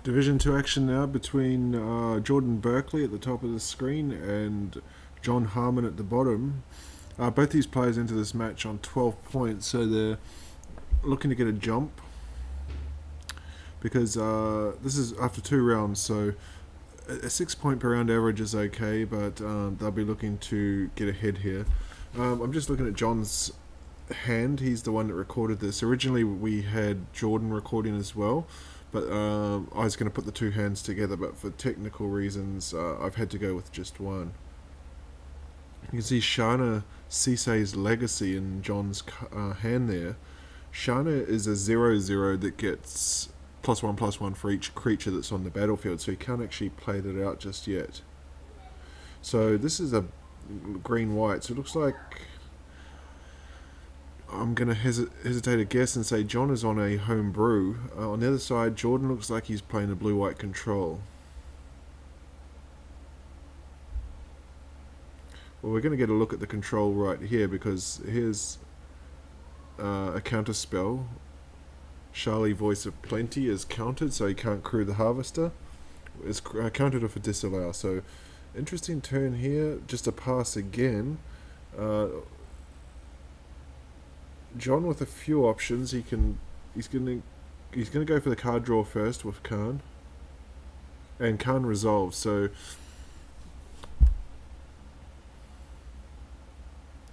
Division 2 action now between Jordon Berkley at the top of the screen and John Harmon at the bottom. Both these players enter this match on 12 points, so they're looking to get a jump because this is after 2 rounds, so a 6 point per round average is okay, but they'll be looking to get ahead here. I'm just looking at John's hand. He's the one that recorded this. Originally we had Jordon recording as well, but I was going to put the two hands together, but for technical reasons I've had to go with just one. You can see Shana Sisei's legacy in John's hand there. Shana is a 0/0 that gets +1/+1 for each creature that's on the battlefield, so you can't actually play that out just yet. So this is a green-white, so it looks like I'm going to hesitate a guess and say John is on a home brew. On the other side, Jordon looks like he's playing a blue-white control. Well, we're going to get a look at the control right here, because here's a counter spell. Charlie, Voice of Plenty is countered, so he can't crew the Harvester. It's countered with a disallow, so interesting turn here. Just a pass again. John with a few options. He's gonna go for the card draw first with Khan, and Khan resolves. So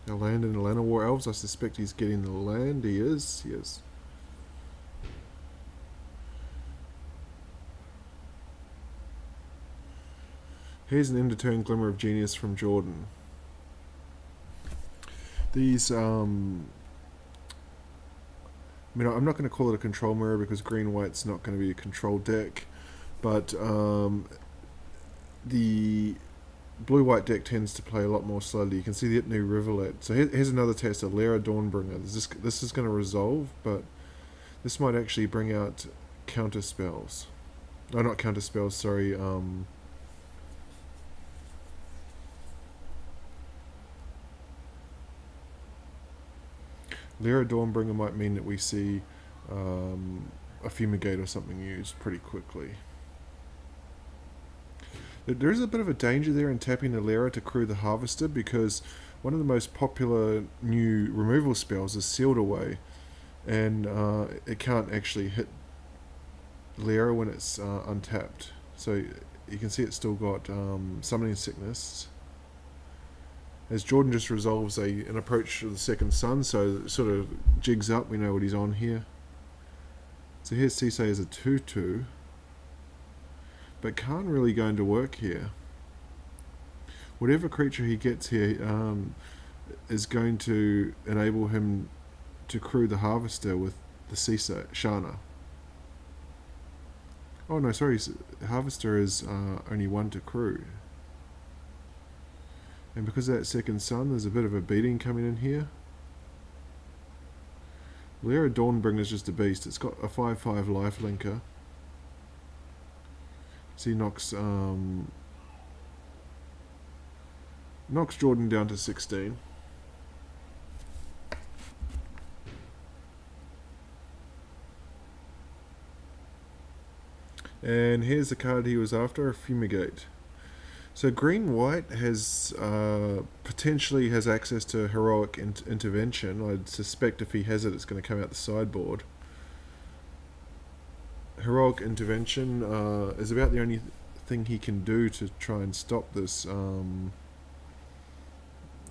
a land in the Llanowar Elves. I suspect he's getting the land. He is. Yes. Here's an end-of-turn Glimmer of Genius from Jordon. These I'm not going to call it a control mirror because green-white's not going to be a control deck, but the blue-white deck tends to play a lot more slowly. You can see the new Rivulet. So here's another test, a Lera Dawnbringer. This is going to resolve, but this might actually bring out counter spells. No, not counter spells, sorry. Lera Dawnbringer might mean that we see a Fumigate or something used pretty quickly. There is a bit of a danger there in tapping the Lera to crew the Harvester, because one of the most popular new removal spells is Sealed Away, and it can't actually hit Lera when it's untapped. So you can see it's still got Summoning Sickness. As Jordon just resolves an approach to the second sun, so it sort of jigs up. We know what he's on here. So here's Sisei as a 2/2, but can't really go into work here. Whatever creature he gets here is going to enable him to crew the Harvester with the Sisei Shana. Oh no, sorry, Harvester is only one to crew. And because of that second sun, there's a bit of a beating coming in here. Lera Dawnbringer is just a beast. It's got a 5/5 lifelinker. So he knocks Jordon down to 16. And here's the card he was after, a Fumigate. So green-white has potentially has access to Heroic Intervention. I'd suspect if he has it, it's going to come out the sideboard. Heroic Intervention is about the only thing he can do to try and stop this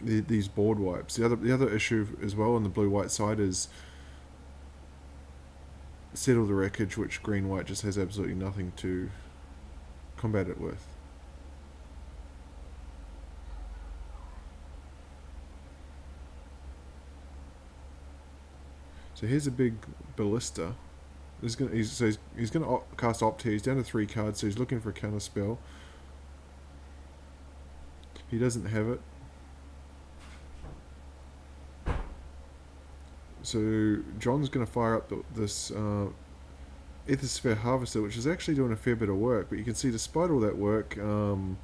these board wipes. The other issue as well on the blue-white side is Settle the Wreckage, which green-white just has absolutely nothing to combat it with. So here's a big Ballista. He's going to cast Opt here. He's down to 3 cards, so he's looking for a counter spell. He doesn't have it. So John's going to fire up this Aethersphere Harvester, which is actually doing a fair bit of work. But you can see, despite all that work, down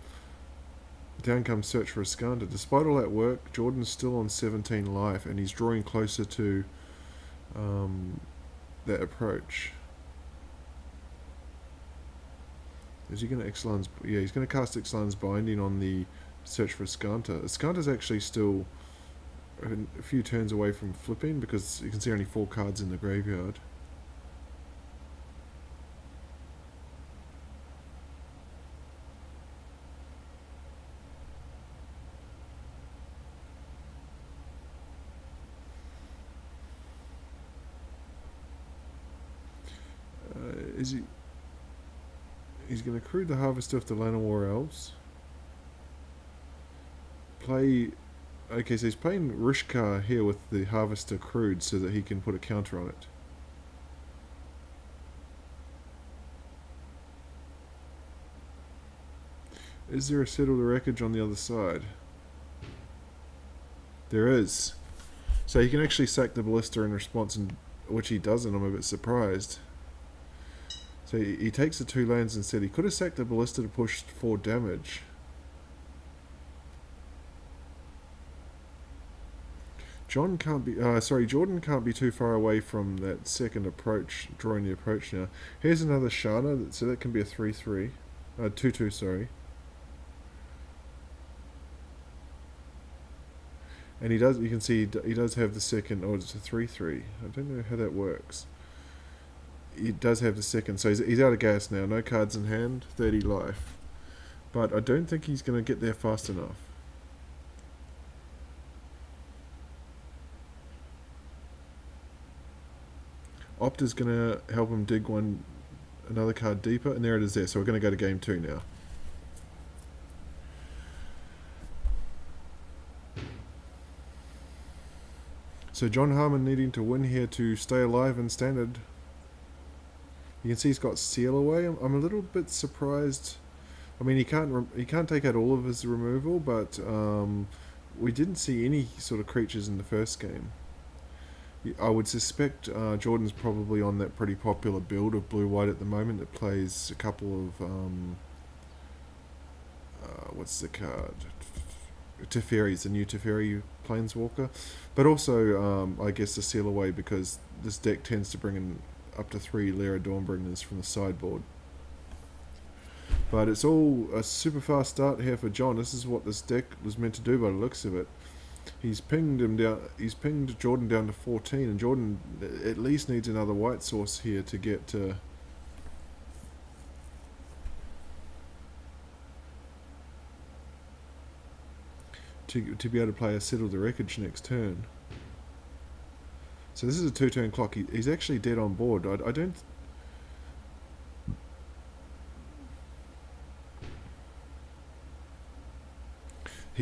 comes Search for Iskandar. Despite all that work, Jordan's still on 17 life, and he's drawing closer to that approach. Is he going to Ixalan's... Yeah, he's going to cast Ixalan's Binding on the search for Skanta. Skanta's actually still a few turns away from flipping because you can see only 4 cards in the graveyard. Is he... He's going to accrue the Harvester of the Llanowar Elves. Play... Okay, so he's playing Rishkar here with the Harvester crewed so that he can put a counter on it. Is there a Settle the Wreckage on the other side? There is. So he can actually sack the Ballista in response, and which he doesn't. I'm a bit surprised. So he takes the 2 lands instead. He could have sacked the Ballista to push 4 damage. Jordon can't be too far away from that second approach, drawing the approach now. Here's another Shana, so that can be a 3-3. 2-2, sorry. And he does, you can see he does have the second, oh, it's a 3-3. I don't know how that works. He does have the second, so he's out of gas now. No cards in hand, 30 life. But I don't think he's going to get there fast enough. Opta's going to help him dig another card deeper, and there it is there. So we're going to go to game 2 now. So John Harmon needing to win here to stay alive in Standard. You can see he's got Seal Away. I'm a little bit surprised. I mean, he can't take out all of his removal, but we didn't see any sort of creatures in the first game. I would suspect Jordan's probably on that pretty popular build of blue-white at the moment that plays a couple of... what's the card? Teferi's the new Teferi Planeswalker. But also, I guess the Seal Away, because this deck tends to bring in up to 3 Lyra Dawnbringers from the sideboard. But it's all a super fast start here for John. This is what this deck was meant to do by the looks of it. He's pinged him down. He's pinged Jordan down to 14, and Jordan at least needs another white source here to get to be able to play a Settle the Wreckage next turn. So this is a 2-turn clock. He's actually dead on board. I don't...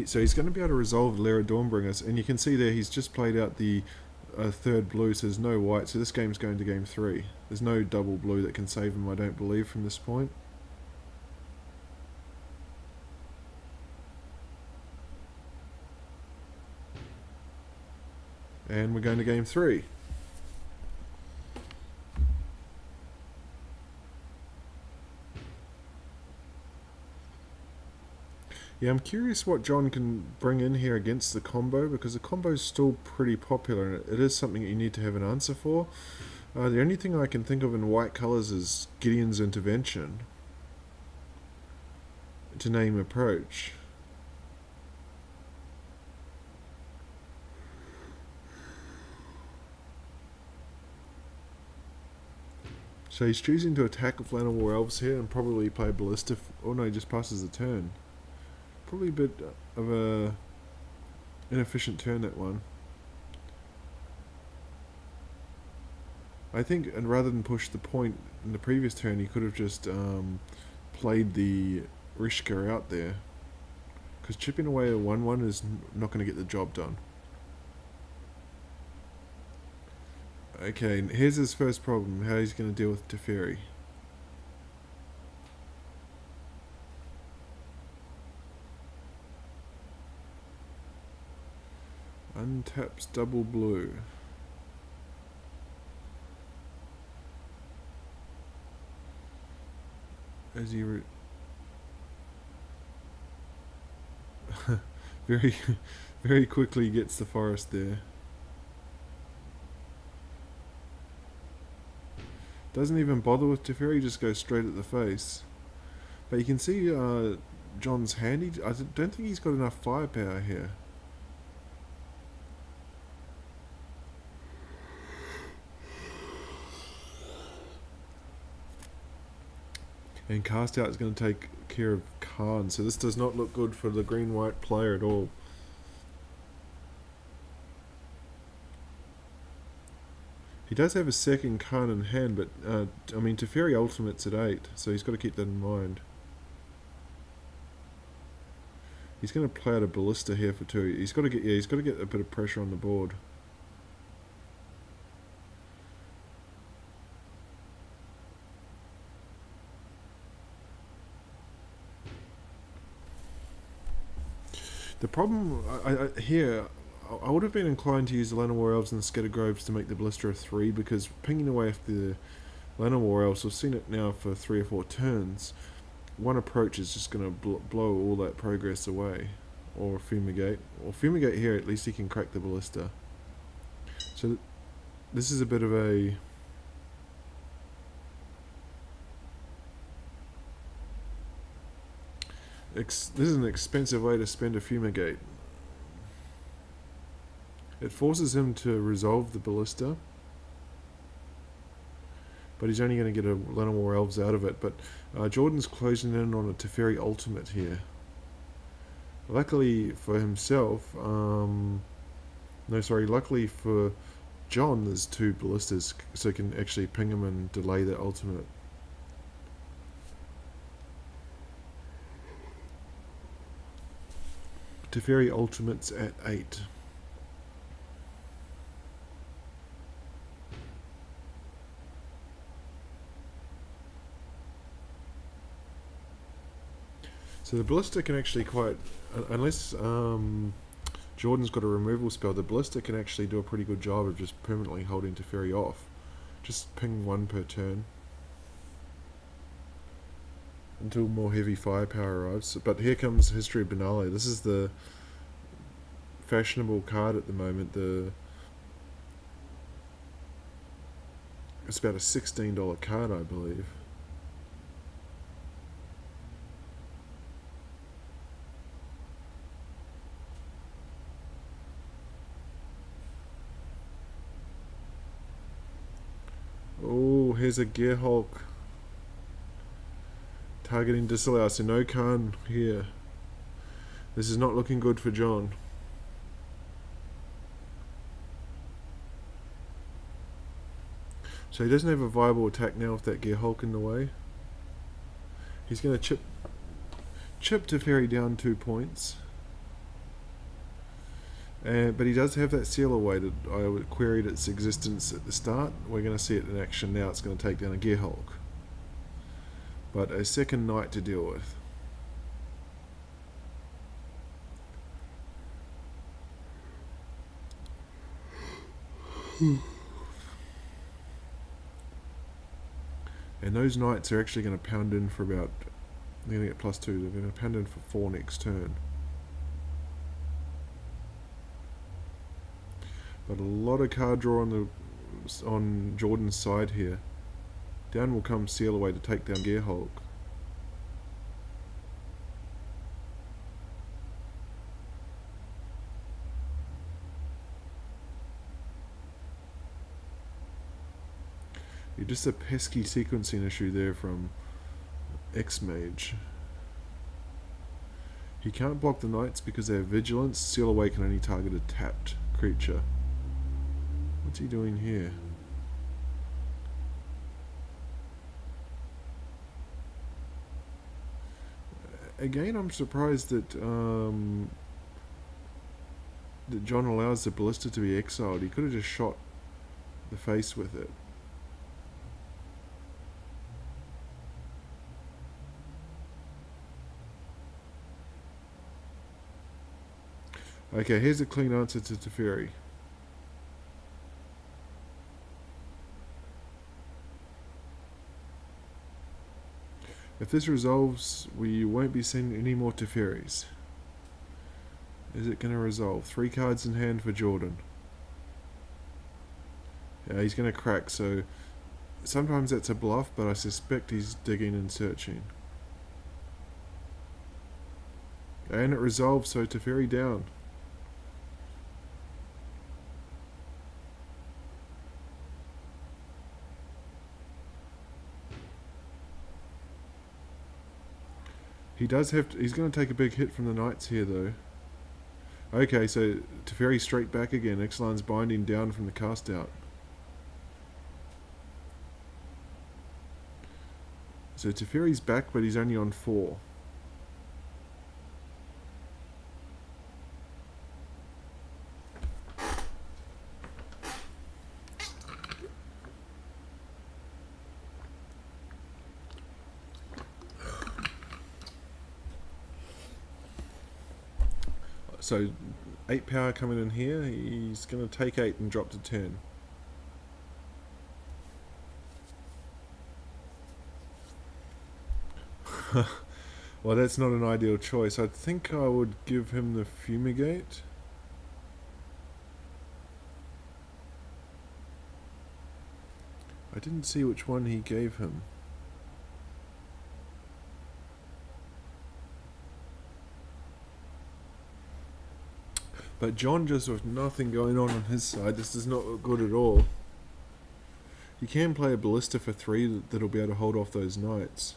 So he's going to be able to resolve Lyra Dawnbringers, and you can see there he's just played out the 3rd blue, so there's no white. So this game's going to game 3. There's no double blue that can save him, I don't believe, from this point. And we're going to game 3. Yeah, I'm curious what John can bring in here against the combo, because the combo is still pretty popular, and it is something that you need to have an answer for. The only thing I can think of in white colours is Gideon's Intervention, to name approach. So he's choosing to attack with Llanowar Elves here and probably play Ballista. Oh no, he just passes the turn. Probably a bit of a inefficient turn, that one. I think, and rather than push the point in the previous turn, he could have just played the Rishka out there. Because chipping away a 1-1 is not going to get the job done. Okay, here's his first problem, how he's going to deal with Teferi. Untaps double blue. As he very quickly gets the forest there. Doesn't even bother with Teferi, just goes straight at the face. But you can see John's hand. I don't think he's got enough firepower here. And cast out is going to take care of Khan, so this does not look good for the green-white player at all. He does have a second Khan in hand, but I mean Teferi ultimate's at 8, so he's got to keep that in mind. He's going to play out a ballista here for 2. He's got to get a bit of pressure on the board. The problem here, I would have been inclined to use the Llanowar Elves and the Scattered Groves to make the ballista a 3, because pinging away after the Llanowar Elves, we've seen it now for 3 or 4 turns. One approach is just going to blow all that progress away. Or Fumigate. Or Fumigate here, at least he can crack the ballista. So this is a bit of a... This is an expensive way to spend a Fumigate. It forces him to resolve the ballista, but he's only going to get a Llanowar Elves out of it. But Jordon's closing in on a Teferi ultimate here. Luckily for himself, luckily for John, there's 2 ballistas, so he can actually ping him and delay the ultimate. Teferi ultimates at 8. So the ballista can actually quite, unless Jordan's got a removal spell, the ballista can actually do a pretty good job of just permanently holding Teferi off. Just ping 1 per turn until more heavy firepower arrives. But here comes History of Benali. This is the fashionable card at the moment. It's about a $16 card, I believe. Oh, here's a Gearhulk targeting Disallow, so no Khan here. This is not looking good for John. So he doesn't have a viable attack now with that Gearhulk in the way. He's going to chip Teferi down 2 points. But he does have that seal away that I queried its existence at the start. We're going to see it in action now. It's going to take down a Gearhulk. But a second knight to deal with. And those knights are actually going to pound in for about... They're going to get +2. They're going to pound in for 4 next turn. But a lot of card draw on Jordan's side here. Down will come Seal Away to take down Gearhulk. You're just a pesky sequencing issue there from X-Mage. He can't block the knights because they have vigilance. Seal Away can only target a tapped creature. What's he doing here? Again, I'm surprised that that John allows the ballista to be exiled. He could have just shot the face with it. Okay, here's a clean answer to Teferi. If this resolves, we won't be seeing any more Teferis. Is it going to resolve? 3 cards in hand for Jordon. Yeah, he's going to crack, so sometimes that's a bluff, but I suspect he's digging and searching. And it resolves, so Teferi down. He does have to, he's going to take a big hit from the knights here though. Okay, so Teferi straight back again. Ixalan's binding down from the cast out. So Teferi's back, but he's only on 4. So 8 power coming in here. He's going to take 8 and drop to 10. Well, that's not an ideal choice. I think I would give him the Fumigate. I didn't see which one he gave him. But John, just with nothing going on his side, this does not look good at all. He can play a Ballista for 3 that'll be able to hold off those knights.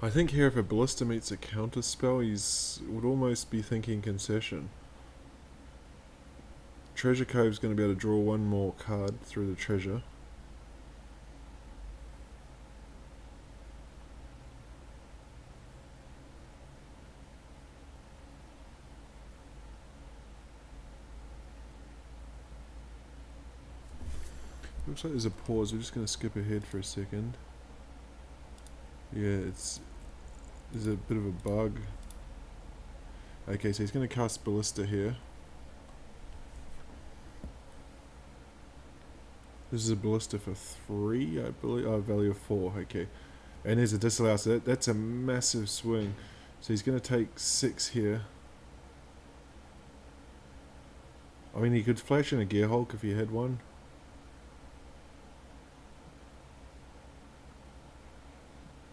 I think here if a Ballista meets a counter spell, would almost be thinking concession. Treasure Cove's going to be able to draw one more card through the treasure. Looks like there's a pause. We're just going to skip ahead for a second. Yeah, there's a bit of a bug. Okay, so he's going to cast Ballista here. This is a Ballista for 3, I believe. Oh, value of 4, okay. And there's a disallow, so that's a massive swing. So he's going to take 6 here. I mean, he could flash in a Gearhulk if he had one.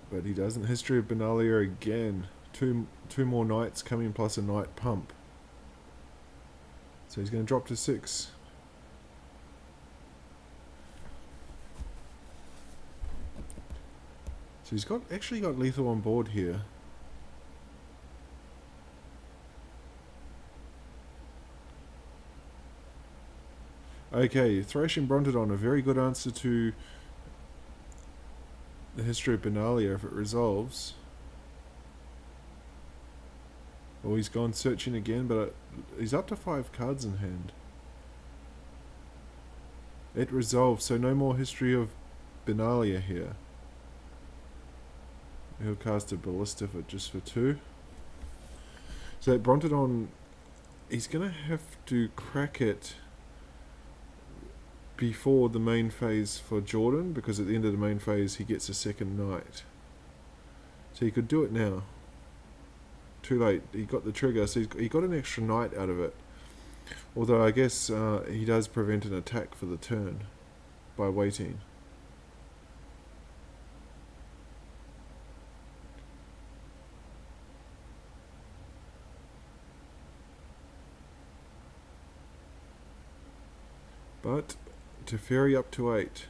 But he doesn't. History of Benalia again. Two more knights coming plus a knight pump. So he's going to drop to 6. So he's actually got lethal on board here. Okay, Thrashing Brontodon, a very good answer to the History of Benalia if it resolves. Well, he's gone searching again, but he's up to 5 cards in hand. It resolves, so no more History of Benalia here. He'll cast a Ballista just for 2. So that Brontodon, he's going to have to crack it before the main phase for Jordon, because at the end of the main phase he gets a second knight. So he could do it now. Too late. He got the trigger, so he got an extra knight out of it. Although I guess he does prevent an attack for the turn by waiting. But Teferi up to 8.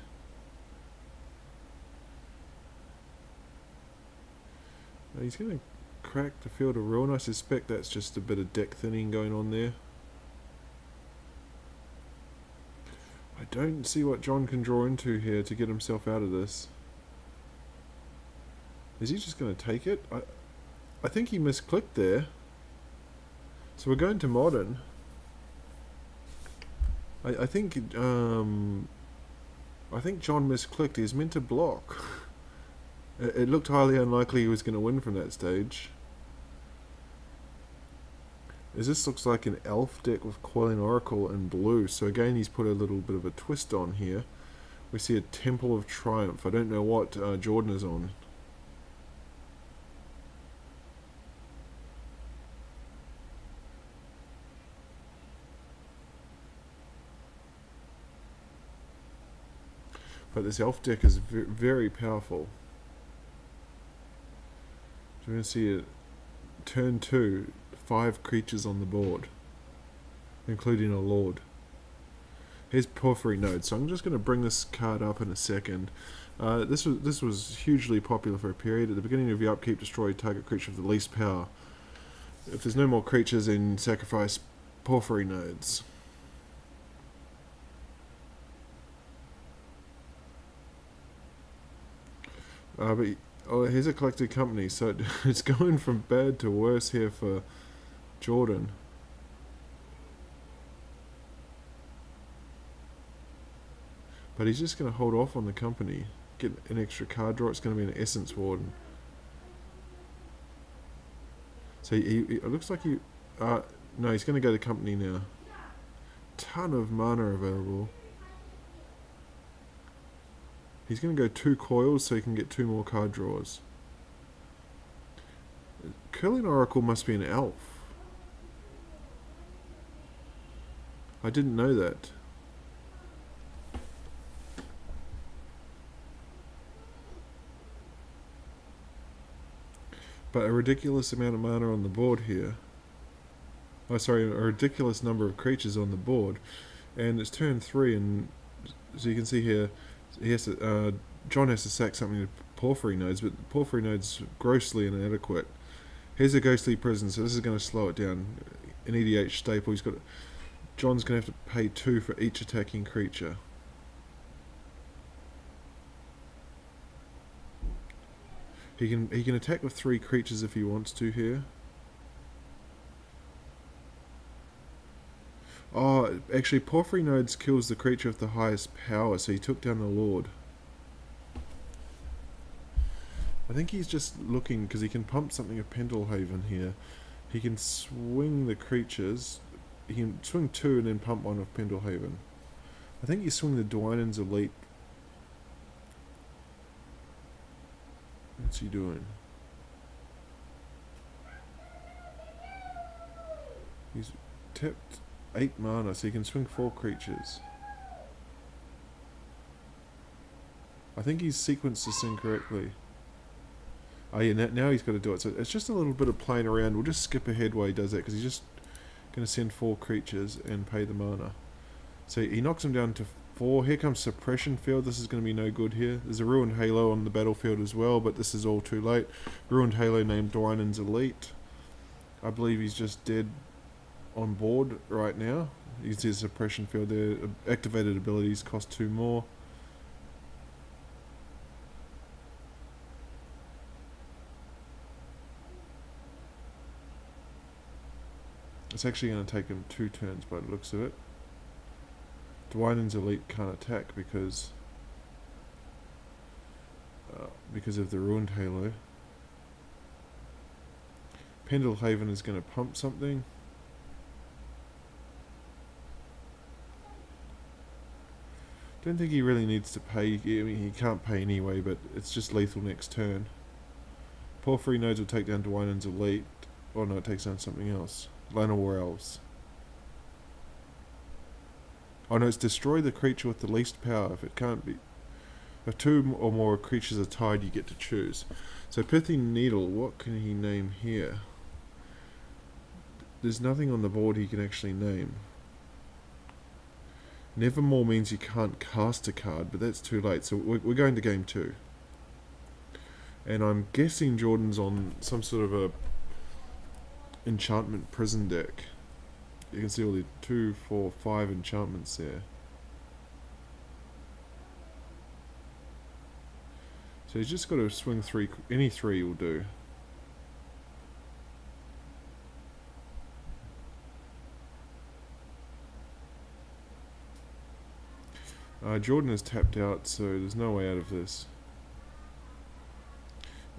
Now he's going to crack the Field of Ruin. I suspect that's just a bit of deck thinning going on there. I don't see what John can draw into here to get himself out of this. Is he just going to take it? I think he misclicked there. So we're going to Modern. I think John misclicked. He was meant to block. It looked highly unlikely he was going to win from that stage. As this looks like an elf deck with Coiling Oracle in blue. So again, he's put a little bit of a twist on here. We see a Temple of Triumph. I don't know what Jordon is on. But this elf deck is very powerful. So we're going to see it. Turn 2, 5 creatures on the board, including a lord. Here's Porphyry Node. So I'm just going to bring this card up in a second. This was hugely popular for a period. At the beginning of your upkeep, destroy target creature of the least power. If there's no more creatures, then sacrifice Porphyry Nodes. But here's a collected company, so it's going from bad to worse here for Jordon. But he's just going to hold off on the company, get an extra card draw. It's going to be an Essence Warden. So it looks like he... no, he's going to go to company now. Ton of mana available. He's going to go 2 coils so he can get 2 more card draws. Curling Oracle must be an elf. I didn't know that. But a ridiculous amount of mana on the board here. Oh, sorry, a ridiculous number of creatures on the board. And it's turn 3, and so you can see here, he has to, John has to sack something to Porphyry Nodes, but Porphyry Nodes grossly inadequate. Here's a Ghostly Prison, so this is going to slow it down. An EDH staple. John's going to have to pay 2 for each attacking creature. He can attack with 3 creatures if he wants to here. Oh, actually, Porphyry Nodes kills the creature of the highest power, so he took down the Lord. I think he's just looking, because he can pump something of Pendlehaven here. He can swing the creatures. He can swing 2 and then pump 1 of Pendlehaven. I think you swing the Dwynen's Elite. What's he doing? He's tipped 8 mana, so he can swing 4 creatures. I think he's sequenced this incorrectly. Oh yeah, now he's got to do it. So it's just a little bit of playing around. We'll just skip ahead while he does that, because he's just going to send 4 creatures and pay the mana. So he knocks him down to 4. Here comes Suppression Field. This is going to be no good here. There's a Ruined Halo on the battlefield as well, but this is all too late. Ruined Halo named Dwynen's Elite. I believe he's just dead on board right now. You can see the Suppression Field there. Activated abilities cost 2 more. It's actually going to take him 2 turns by the looks of it. Dwynen's Elite can't attack because of the Ruined Halo. Pendlehaven is going to pump something. Don't think he really needs to pay. I mean, he can't pay anyway, but it's just lethal next turn. Porphyry Nodes will take down Dwynen's Elite. Oh no, it takes down something else. Llanowar Elves. Oh no, it's destroy the creature with the least power. If it can't be... If 2 or more creatures are tied, you get to choose. So Pithy Needle, what can he name here? There's nothing on the board he can actually name. Nevermore means you can't cast a card, but that's too late. So we're going to game 2. And I'm guessing Jordon's on some sort of a enchantment prison deck. You can see all the 2, 4, 5 enchantments there. So he's just got to swing 3, any 3 will do. Jordon is tapped out, so there's no way out of this.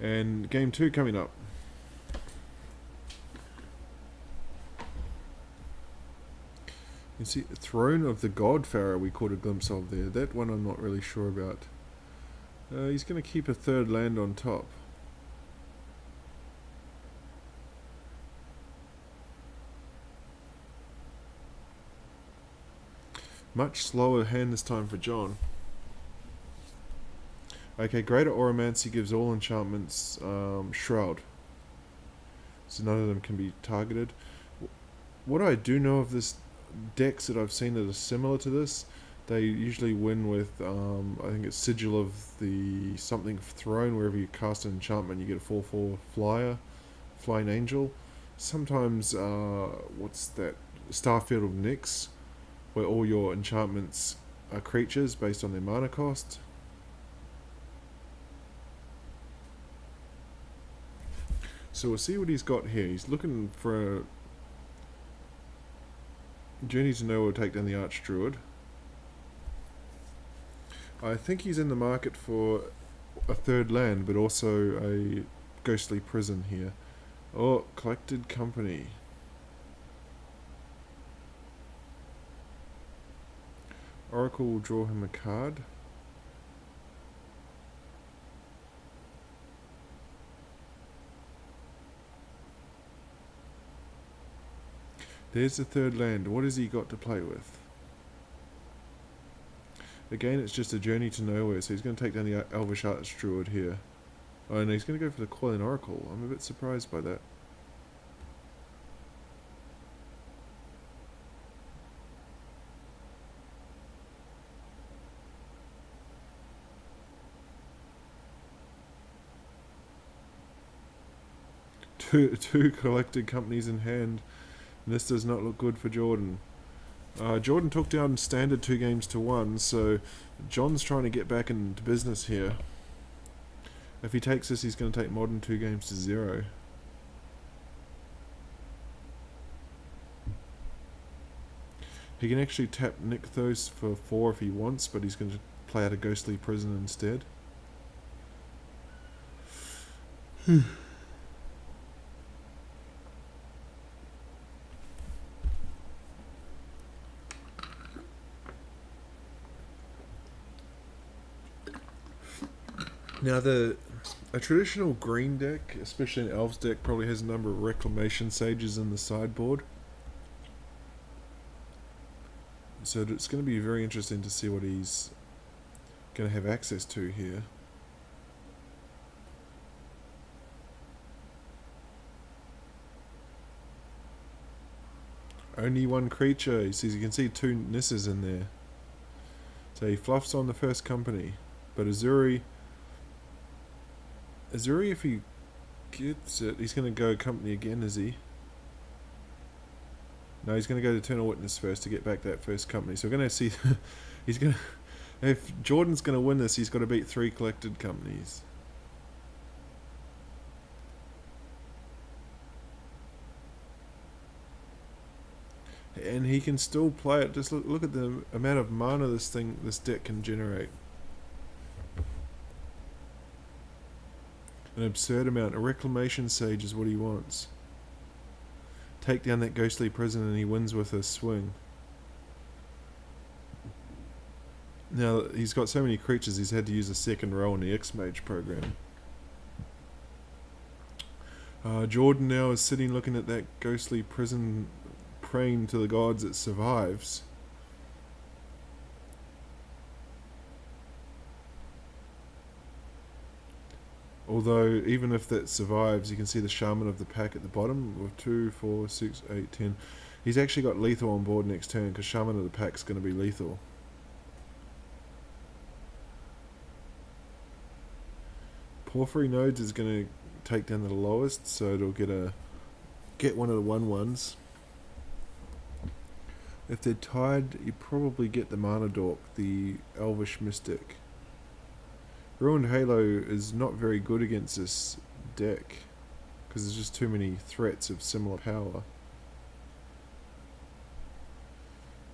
And game 2 coming up. You see, Throne of the God Pharaoh we caught a glimpse of there. That one I'm not really sure about. He's going to keep a third land on top. Much slower hand this time for John. Okay, Greater Oromancy gives all enchantments Shroud. So none of them can be targeted. What I do know of this decks that I've seen that are similar to this, they usually win with, I think it's Sigil of the something Throne. Wherever you cast an enchantment, you get a 4/4 flyer, Flying Angel. Sometimes, what's that? Starfield of Nyx, where all your enchantments are creatures based on their mana cost. So we'll see what he's got here. He's looking for a Journey to Nowhere to take down the Archdruid. I think he's in the market for a third land, but also a Ghostly Prison here. Oh, Collected Company. Oracle will draw him a card. There's the third land. What has he got to play with? Again, it's just a Journey to Nowhere, so he's going to take down the Elvish Archdruid here. Oh no, he's going to go for the Coiling Oracle. I'm a bit surprised by that. Two collected companies in hand, and this does not look good for Jordon. Jordon took down Standard 2-1, so John's trying to get back into business here. If he takes this, he's going to take Modern 2-0. He can actually tap Nykthos for 4 if he wants, but he's going to play out a Ghostly Prison instead. Now, a traditional green deck, especially an Elves deck, probably has a number of Reclamation Sages in the sideboard. So it's going to be very interesting to see what he's going to have access to here. Only one creature. He says you can see 2 Nisses in there. So he fluffs on the first company. But Azuri, if he gets it, he's going to go company again, is he? No, he's going to go to Eternal Witness first to get back that first company. So we're going to see... he's going to... If Jordan's going to win this, he's got to beat 3 collected companies. And he can still play it. Just look at the amount of mana this deck can generate. An absurd amount. A Reclamation Sage is what he wants. Take down that Ghostly Prison and he wins with a swing. Now, he's got so many creatures, he's had to use a second row in the X-Mage program. Jordon now is sitting looking at that Ghostly Prison, praying to the gods it survives. Although, even if that survives, you can see the Shaman of the Pack at the bottom with 2, 4, 6, 8, 10. He's actually got lethal on board next turn because Shaman of the Pack's going to be lethal. Porphyry Nodes is going to take down the lowest, so it'll get one of the 1/1s. If they're tied, you probably get the Mana Dork, the Elvish Mystic. Ruined Halo is not very good against this deck because there's just too many threats of similar power.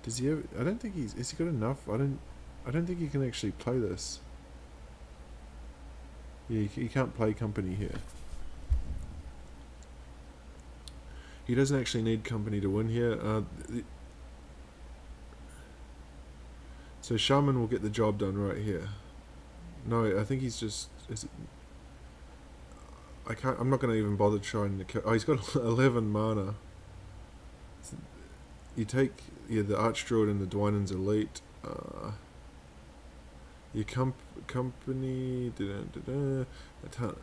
Does he have, I don't think has he got enough? I don't think he can actually play this. Yeah, he can't play company here. He doesn't actually need company to win here. So Shaman will get the job done right here. No, I think he's just... I'm not going to even bother trying to... Oh, he's got 11 mana. You take... Yeah, the Archdruid and the Dwynen's Elite. Your company... A ton...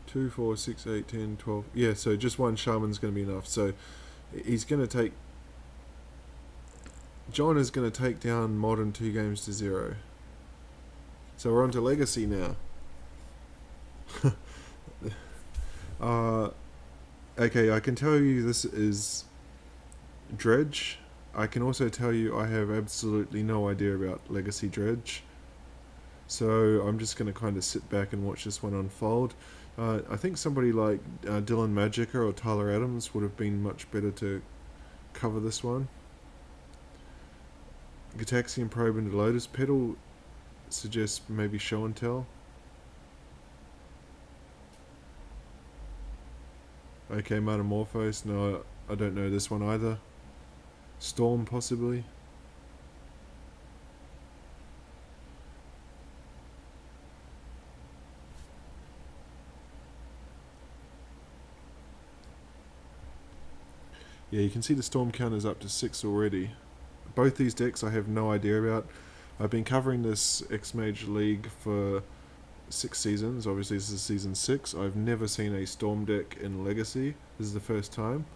2, 4, 6, 8, 10, 12... Yeah, so just one Shaman's going to be enough. So he's going to take... John is going to take down Modern 2 games to 0. So we're on to Legacy now. Okay, I can tell you this is Dredge. I can also tell you I have absolutely no idea about Legacy Dredge. So I'm just going to kind of sit back and watch this one unfold. I think somebody like Dylan Magica or Tyler Adams would have been much better to cover this one. Gitaxian Probe into Lotus Petal suggests maybe Show and Tell. Okay, Metamorphose. No, I don't know this one either. Storm, possibly. Yeah, you can see the Storm count is up to 6 already. Both these decks I have no idea about. I've been covering this X-Major League for 6 seasons. Obviously this is season 6. I've never seen a Storm deck in Legacy. This is the first time.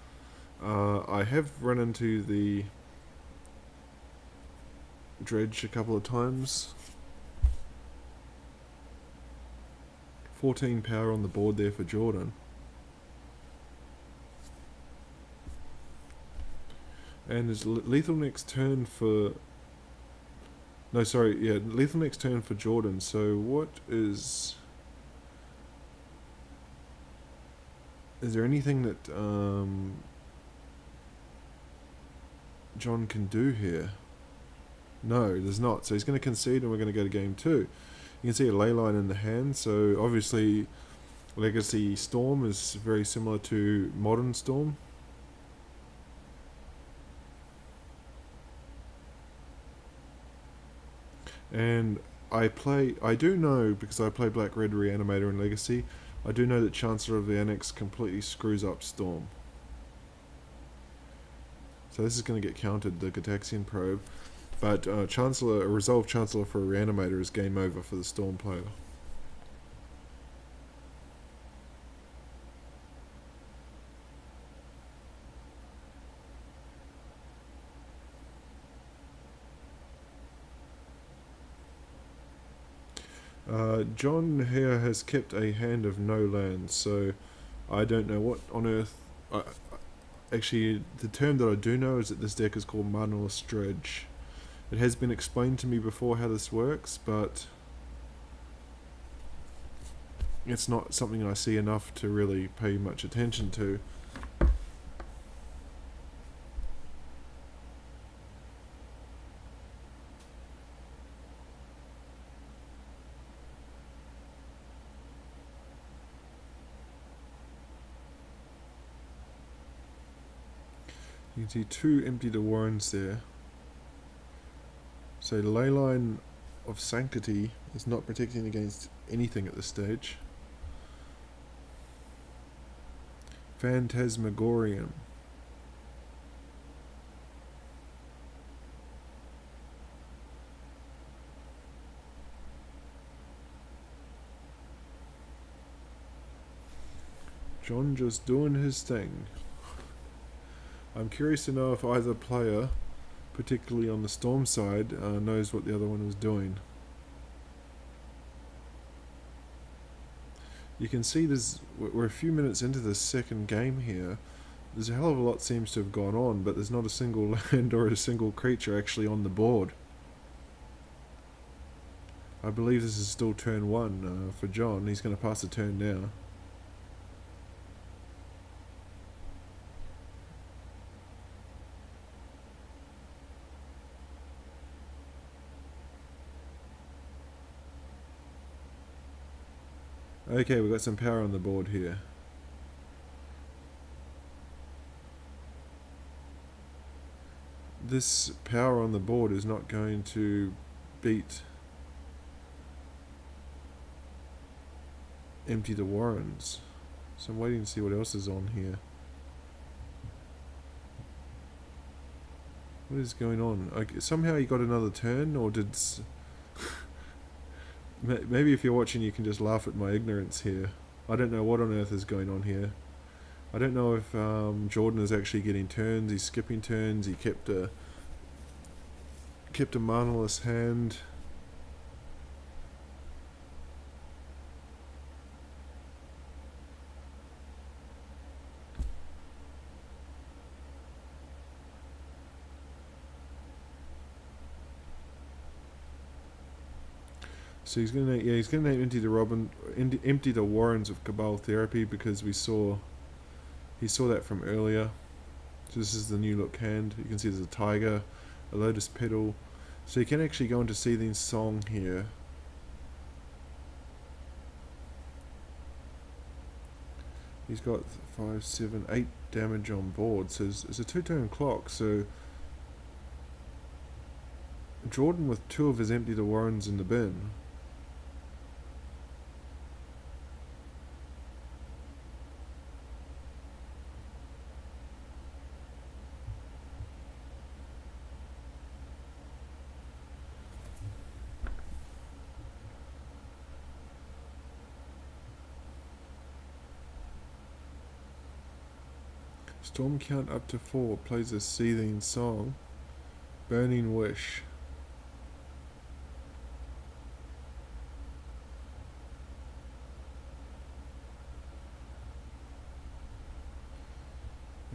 I have run into the Dredge a couple of times. 14 power on the board there for Jordon. And there's lethal next turn for... No, sorry, yeah, lethal next turn for Jordon. So what is... Is there anything that John can do here? No, there's not. So he's going to concede and we're going to go to game 2. You can see a Leyline in the hand, so obviously Legacy Storm is very similar to Modern Storm. And I do know, because I play Black Red Reanimator in Legacy, I do know that Chancellor of the Annex completely screws up Storm. So this is going to get countered, the Gitaxian Probe. But a Resolve Chancellor for a Reanimator is game over for the Storm player. John here has kept a hand of no lands, so I don't know what on earth... actually, the term that I do know is that this deck is called Marnellus Dredge. It has been explained to me before how this works, but it's not something I see enough to really pay much attention to. You can see 2 empty Warrens there. So Leyline of Sanctity is not protecting against anything at this stage. Phantasmagorium. John just doing his thing. I'm curious to know if either player, particularly on the Storm side, knows what the other one was doing. You can see we're a few minutes into the second game here. There's a hell of a lot seems to have gone on, but there's not a single land or a single creature actually on the board. I believe this is still turn 1 for John. He's going to pass the turn now. Okay, we've got some power on the board here. this power on the board is not going to beat empty the warrens. So I'm waiting to see what else is on here. What is going on? Somehow he got another turn, or did... Maybe if you're watching you can just laugh at my ignorance here. I don't know what on earth is going on here. I don't know if Jordon is actually getting turns, he's skipping turns, he kept a manaless hand. So he's gonna empty the warrens of Cabal Therapy, because he saw that from earlier. So this is the new look hand. You can see there's a tiger, a lotus petal. So you can actually go into Seething Song here. He's got 5, 7, 8 damage on board. So it's a 2-turn clock. So Jordon with 2 of his empty the warrens in the bin. Storm count up to 4, plays a Seething Song. Burning Wish.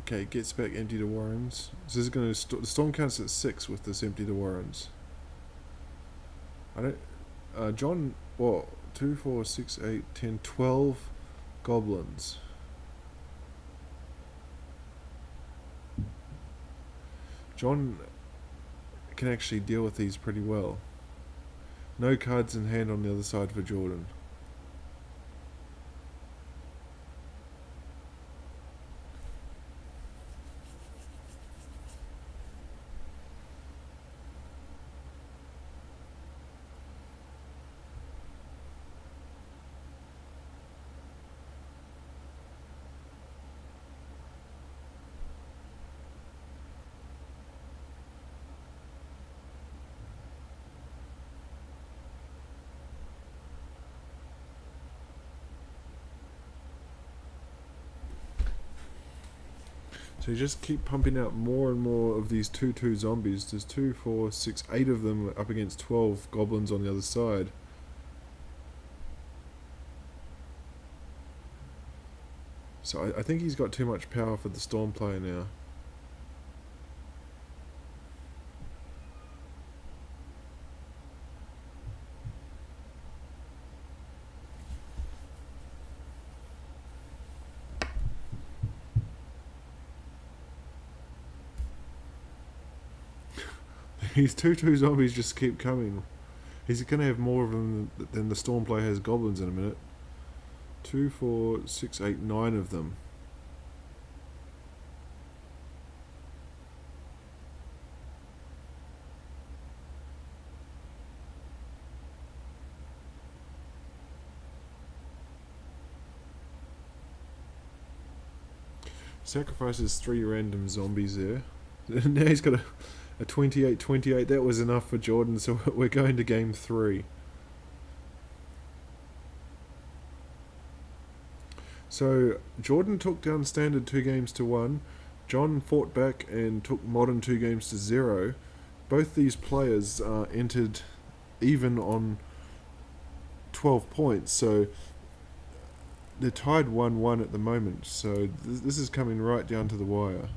Okay, gets back empty the warrens. So this is going to the storm counts at 6 with this empty the warrens. I don't. John. What? 2, 4, 6, 8, 10, 12 goblins. John can actually deal with these pretty well. No cards in hand on the other side for Jordon. So you just keep pumping out more and more of these 2/2 zombies. There's 2, 4, 6, 8 of them up against 12 goblins on the other side. So I think he's got too much power for the Storm player now. These 2/2 zombies just keep coming. He's going to have more of them than the Storm player has goblins in a minute. 2, 4, 6, 8, 9 of them. Sacrifices 3 random zombies there. Now he's got a 28-28. That was enough for Jordon, so we're going to game 3. So Jordon took down Standard 2 games to 1. John fought back and took Modern 2 games to 0. Both these players entered even on 12 points, so they're tied 1-1 at the moment. So this is coming right down to the wire.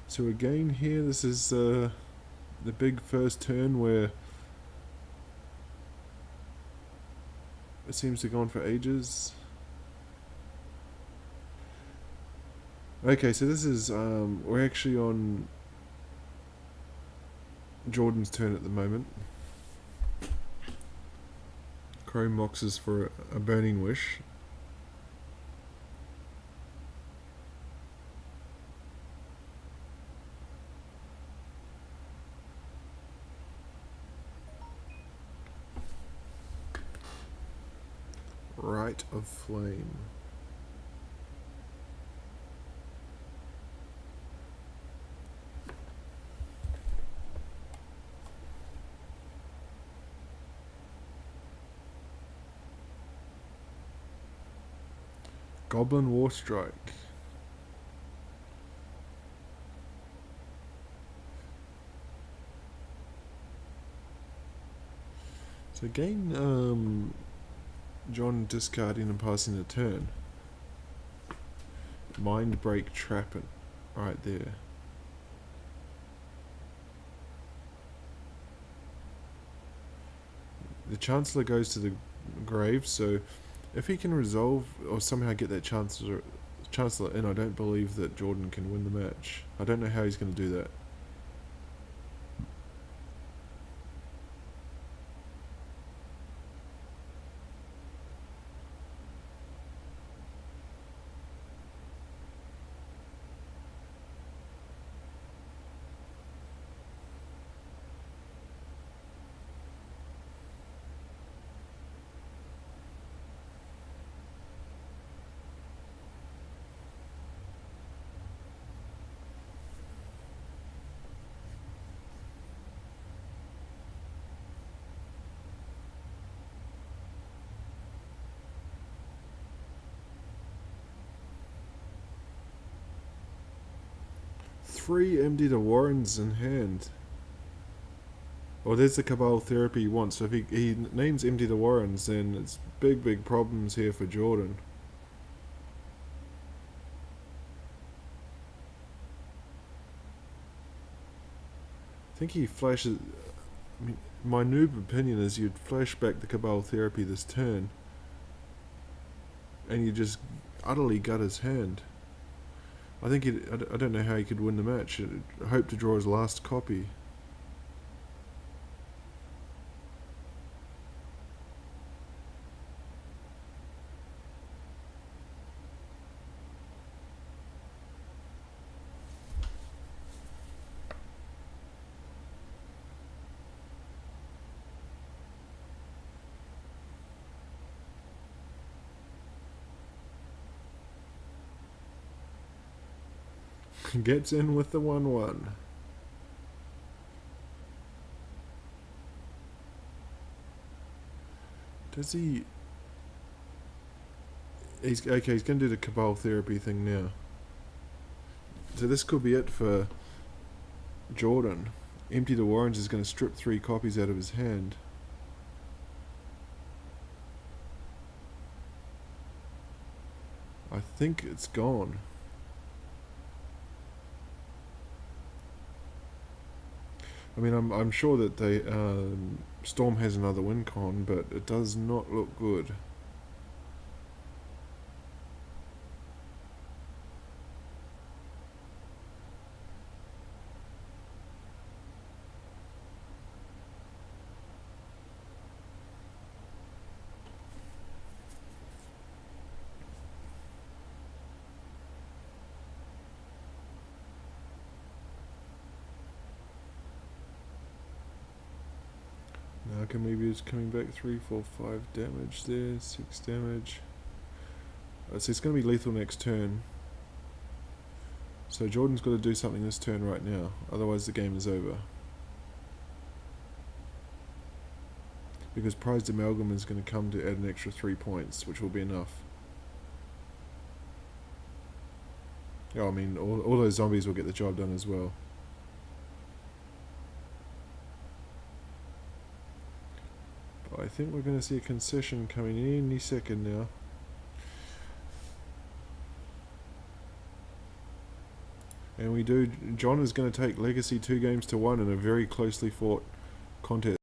So again here, this is the big first turn where seems to go on for ages. Okay, so this is, we're actually on Jordan's turn at the moment. Chrome boxes for a Burning Wish. Rite of Flame. Goblin Warstrike. So again, John discarding and passing a turn. Mind Break Trappin' right there. The Chancellor goes to the grave, so if he can resolve or somehow get that Chancellor in, I don't believe that Jordon can win the match. I don't know how he's going to do that. Three empty the Warrens in hand. Well, there's the Cabal Therapy he wants. So if he names empty the Warrens, then it's big problems here for Jordon. I think he flashes. I mean, my noob opinion is you'd flash back the Cabal Therapy this turn, and you just utterly gut his hand. I think I don't know how he could win the match. I hope to draw his last copy. Gets in with the 1/1. Does he... He's going to do the Cabal Therapy thing now. So this could be it for Jordon. Empty the Warrens is going to strip 3 copies out of his hand. I think it's gone. I mean, I'm sure that they Storm has another win con, but it does not look good. Now can maybe it's coming back 3, 4, 5 damage there, 6 damage. So it's going to be lethal next turn. So Jordan's got to do something this turn right now, otherwise the game is over. Because Prized Amalgam is going to come to add an extra 3 points, which will be enough. Oh, I mean, all those zombies will get the job done as well. I think we're going to see a concession coming any second now. And we do. John is going to take Legacy 2 games to 1 in a very closely fought contest.